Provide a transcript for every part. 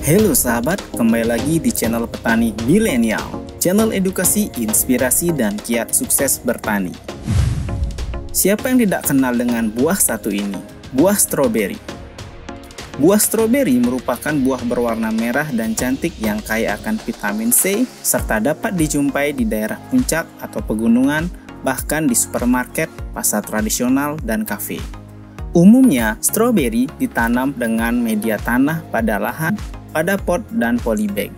Halo sahabat, kembali lagi di channel Petani Milenial, channel edukasi, inspirasi, dan kiat sukses bertani. Siapa yang tidak kenal dengan buah satu ini? Buah stroberi. Buah stroberi merupakan buah berwarna merah dan cantik yang kaya akan vitamin C, serta dapat dijumpai di daerah puncak atau pegunungan, bahkan di supermarket, pasar tradisional, dan kafe. Umumnya, stroberi ditanam dengan media tanah pada lahan, pada pot dan polybag.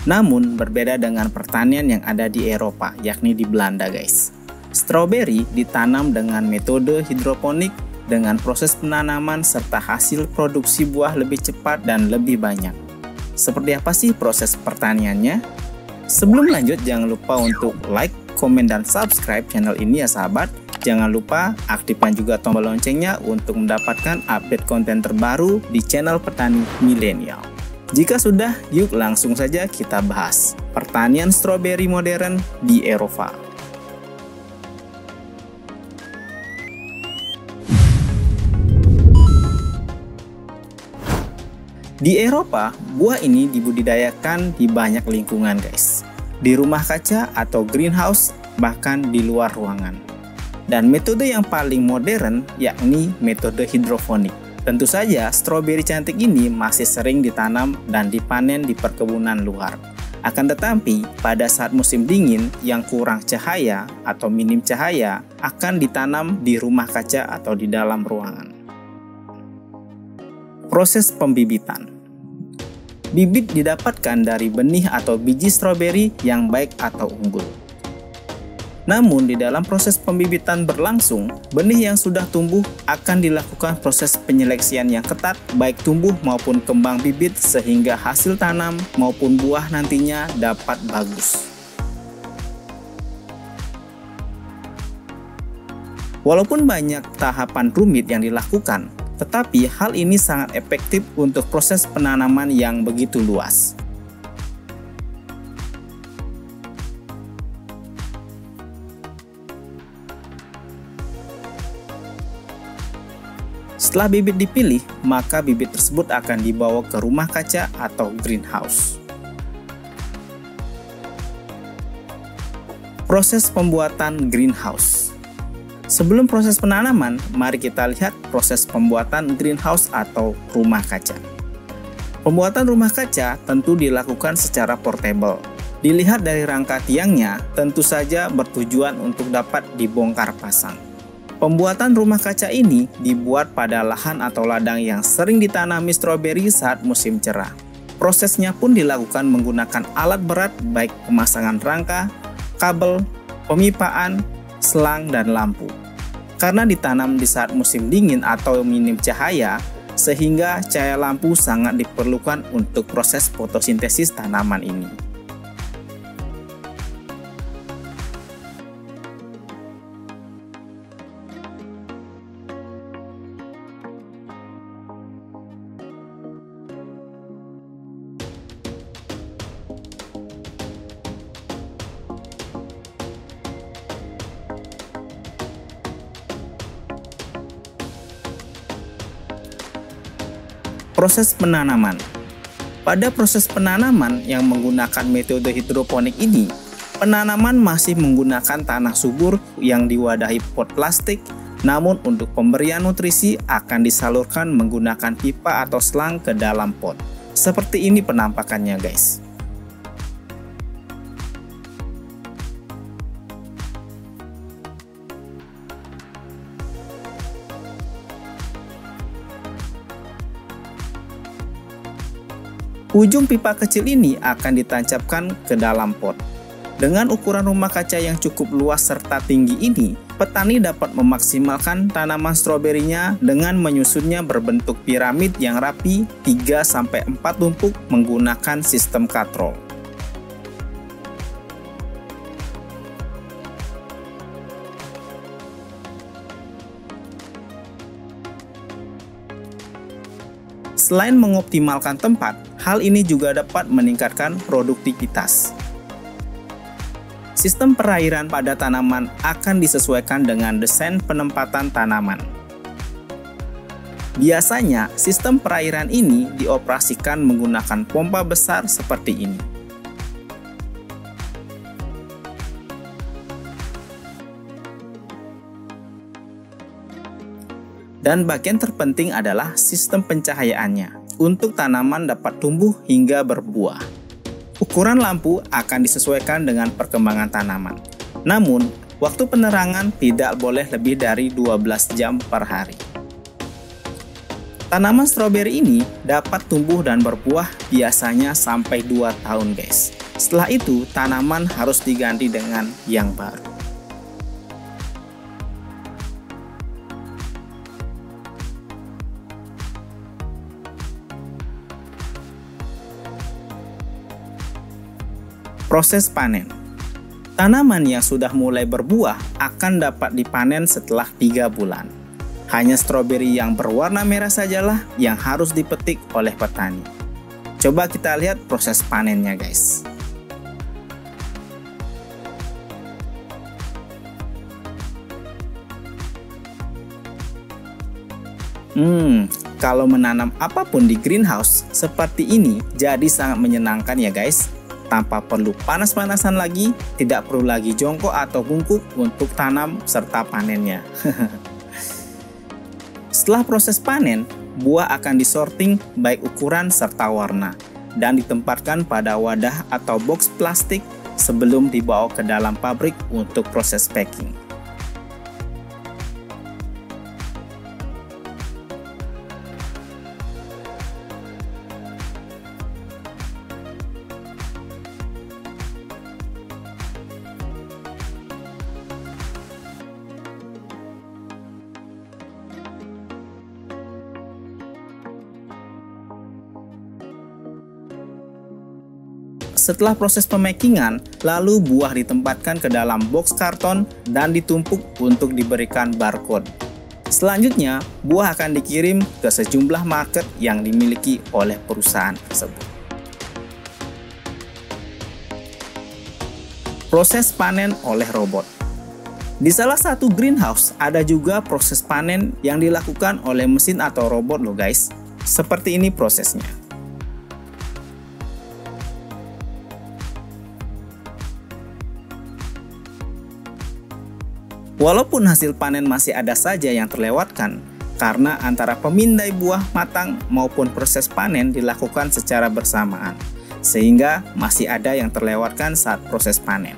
Namun berbeda dengan pertanian yang ada di Eropa, yakni di Belanda guys. Stroberi ditanam dengan metode hidroponik dengan proses penanaman serta hasil produksi buah lebih cepat dan lebih banyak. Seperti apa sih proses pertaniannya? Sebelum lanjut, jangan lupa untuk like, komen, dan subscribe channel ini ya sahabat. Jangan lupa aktifkan juga tombol loncengnya untuk mendapatkan update konten terbaru di channel Petani Milenial. Jika sudah, yuk langsung saja kita bahas pertanian stroberi modern di Eropa. Di Eropa, buah ini dibudidayakan di banyak lingkungan guys. Di rumah kaca atau greenhouse, bahkan di luar ruangan. Dan metode yang paling modern yakni metode hidroponik. Tentu saja, stroberi cantik ini masih sering ditanam dan dipanen di perkebunan luar. Akan tetapi, pada saat musim dingin yang kurang cahaya atau minim cahaya, akan ditanam di rumah kaca atau di dalam ruangan. Proses pembibitan. Bibit didapatkan dari benih atau biji stroberi yang baik atau unggul. Namun di dalam proses pembibitan berlangsung, benih yang sudah tumbuh akan dilakukan proses penyeleksian yang ketat baik tumbuh maupun kembang bibit sehingga hasil tanam maupun buah nantinya dapat bagus. Walaupun banyak tahapan rumit yang dilakukan, tetapi hal ini sangat efektif untuk proses penanaman yang begitu luas. Setelah bibit dipilih, maka bibit tersebut akan dibawa ke rumah kaca atau greenhouse. Proses pembuatan greenhouse. Sebelum proses penanaman, mari kita lihat proses pembuatan greenhouse atau rumah kaca. Pembuatan rumah kaca tentu dilakukan secara portable. Dilihat dari rangka tiangnya, tentu saja bertujuan untuk dapat dibongkar pasang. Pembuatan rumah kaca ini dibuat pada lahan atau ladang yang sering ditanami stroberi saat musim cerah. Prosesnya pun dilakukan menggunakan alat berat baik pemasangan rangka, kabel, pemipaan, selang, dan lampu. Karena ditanam di saat musim dingin atau minim cahaya, sehingga cahaya lampu sangat diperlukan untuk proses fotosintesis tanaman ini. Proses penanaman. Pada proses penanaman yang menggunakan metode hidroponik ini, penanaman masih menggunakan tanah subur yang diwadahi pot plastik, namun untuk pemberian nutrisi akan disalurkan menggunakan pipa atau selang ke dalam pot. Seperti ini penampakannya guys. Ujung pipa kecil ini akan ditancapkan ke dalam pot. Dengan ukuran rumah kaca yang cukup luas serta tinggi ini, petani dapat memaksimalkan tanaman stroberinya dengan menyusunnya berbentuk piramid yang rapi 3-4 tumpuk menggunakan sistem katrol. Selain mengoptimalkan tempat, hal ini juga dapat meningkatkan produktivitas. Sistem perairan pada tanaman akan disesuaikan dengan desain penempatan tanaman. Biasanya, sistem perairan ini dioperasikan menggunakan pompa besar seperti ini. Dan bagian terpenting adalah sistem pencahayaannya, untuk tanaman dapat tumbuh hingga berbuah. Ukuran lampu akan disesuaikan dengan perkembangan tanaman. Namun, waktu penerangan tidak boleh lebih dari 12 jam per hari. Tanaman stroberi ini dapat tumbuh dan berbuah biasanya sampai 2 tahun guys. Setelah itu, tanaman harus diganti dengan yang baru. Proses panen. Tanaman yang sudah mulai berbuah akan dapat dipanen setelah 3 bulan. Hanya stroberi yang berwarna merah sajalah yang harus dipetik oleh petani. Coba kita lihat proses panennya guys. Kalau menanam apapun di greenhouse seperti ini jadi sangat menyenangkan ya guys. Tanpa perlu panas-panasan lagi, tidak perlu lagi jongkok atau bungkuk untuk tanam serta panennya. Setelah proses panen, buah akan disorting baik ukuran serta warna dan ditempatkan pada wadah atau box plastik sebelum dibawa ke dalam pabrik untuk proses packing. Setelah proses pemakingan, lalu buah ditempatkan ke dalam box karton dan ditumpuk untuk diberikan barcode. Selanjutnya, buah akan dikirim ke sejumlah market yang dimiliki oleh perusahaan tersebut. Proses panen oleh robot. Di salah satu greenhouse ada juga proses panen yang dilakukan oleh mesin atau robot loh guys. Seperti ini prosesnya. Walaupun hasil panen masih ada saja yang terlewatkan, karena antara pemindai buah matang maupun proses panen dilakukan secara bersamaan, sehingga masih ada yang terlewatkan saat proses panen.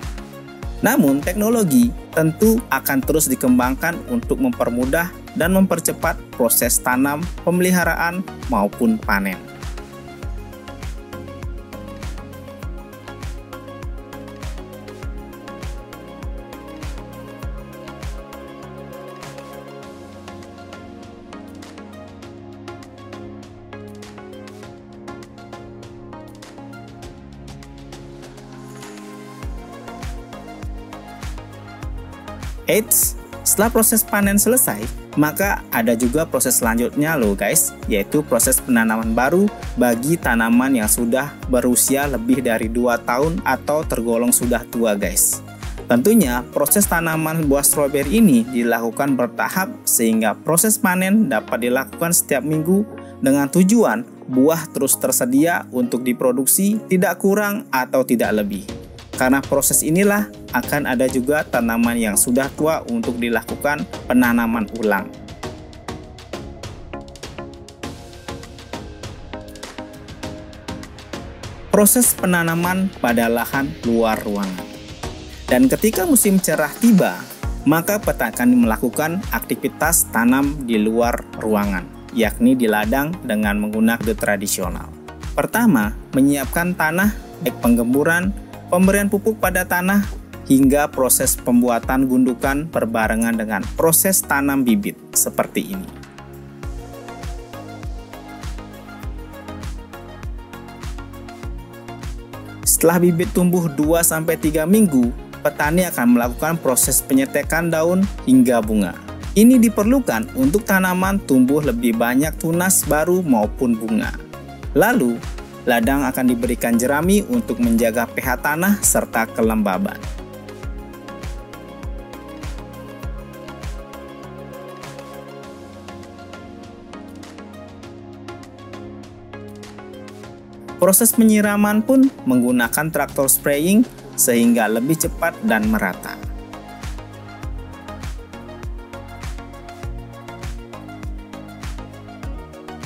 Namun, teknologi tentu akan terus dikembangkan untuk mempermudah dan mempercepat proses tanam, pemeliharaan, maupun panen. Eits, setelah proses panen selesai, maka ada juga proses selanjutnya loh guys, yaitu proses penanaman baru bagi tanaman yang sudah berusia lebih dari 2 tahun atau tergolong sudah tua guys. Tentunya proses tanaman buah stroberi ini dilakukan bertahap sehingga proses panen dapat dilakukan setiap minggu dengan tujuan buah terus tersedia untuk diproduksi tidak kurang atau tidak lebih. Karena proses inilah akan ada juga tanaman yang sudah tua untuk dilakukan penanaman ulang. Proses penanaman pada lahan luar ruangan. Dan ketika musim cerah tiba, maka petani akan melakukan aktivitas tanam di luar ruangan, yakni di ladang dengan menggunakan metode tradisional. Pertama, menyiapkan tanah, baik penggemburan, pemberian pupuk pada tanah, hingga proses pembuatan gundukan berbarengan dengan proses tanam bibit seperti ini. Setelah bibit tumbuh 2-3 minggu, petani akan melakukan proses penyetekan daun hingga bunga. Ini diperlukan untuk tanaman tumbuh lebih banyak tunas baru maupun bunga. Lalu, ladang akan diberikan jerami untuk menjaga pH tanah serta kelembaban. Proses penyiraman pun menggunakan traktor spraying sehingga lebih cepat dan merata.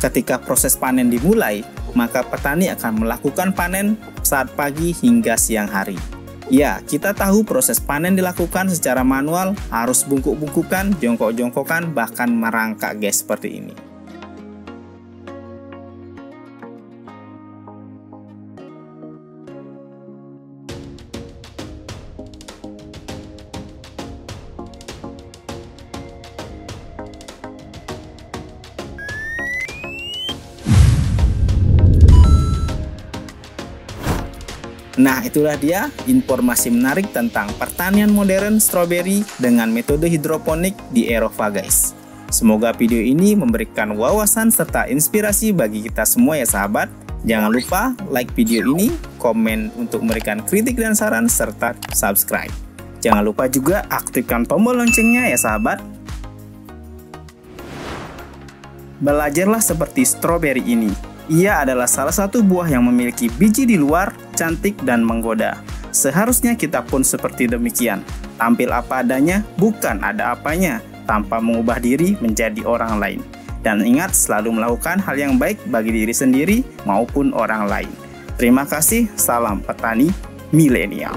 Ketika proses panen dimulai, maka petani akan melakukan panen saat pagi hingga siang hari. Ya, kita tahu proses panen dilakukan secara manual, harus bungkuk-bungkukan, jongkok-jongkokan, bahkan merangkak guys seperti ini. Nah, itulah dia informasi menarik tentang pertanian modern stroberi dengan metode hidroponik di Eropa guys. Semoga video ini memberikan wawasan serta inspirasi bagi kita semua ya sahabat. Jangan lupa like video ini, komen untuk memberikan kritik dan saran, serta subscribe. Jangan lupa juga aktifkan tombol loncengnya ya sahabat. Belajarlah seperti stroberi ini. Ia adalah salah satu buah yang memiliki biji di luar, cantik dan menggoda. Seharusnya kita pun seperti demikian. Tampil apa adanya, bukan ada apanya, tanpa mengubah diri menjadi orang lain. Dan ingat selalu melakukan hal yang baik bagi diri sendiri maupun orang lain. Terima kasih, salam petani milenial.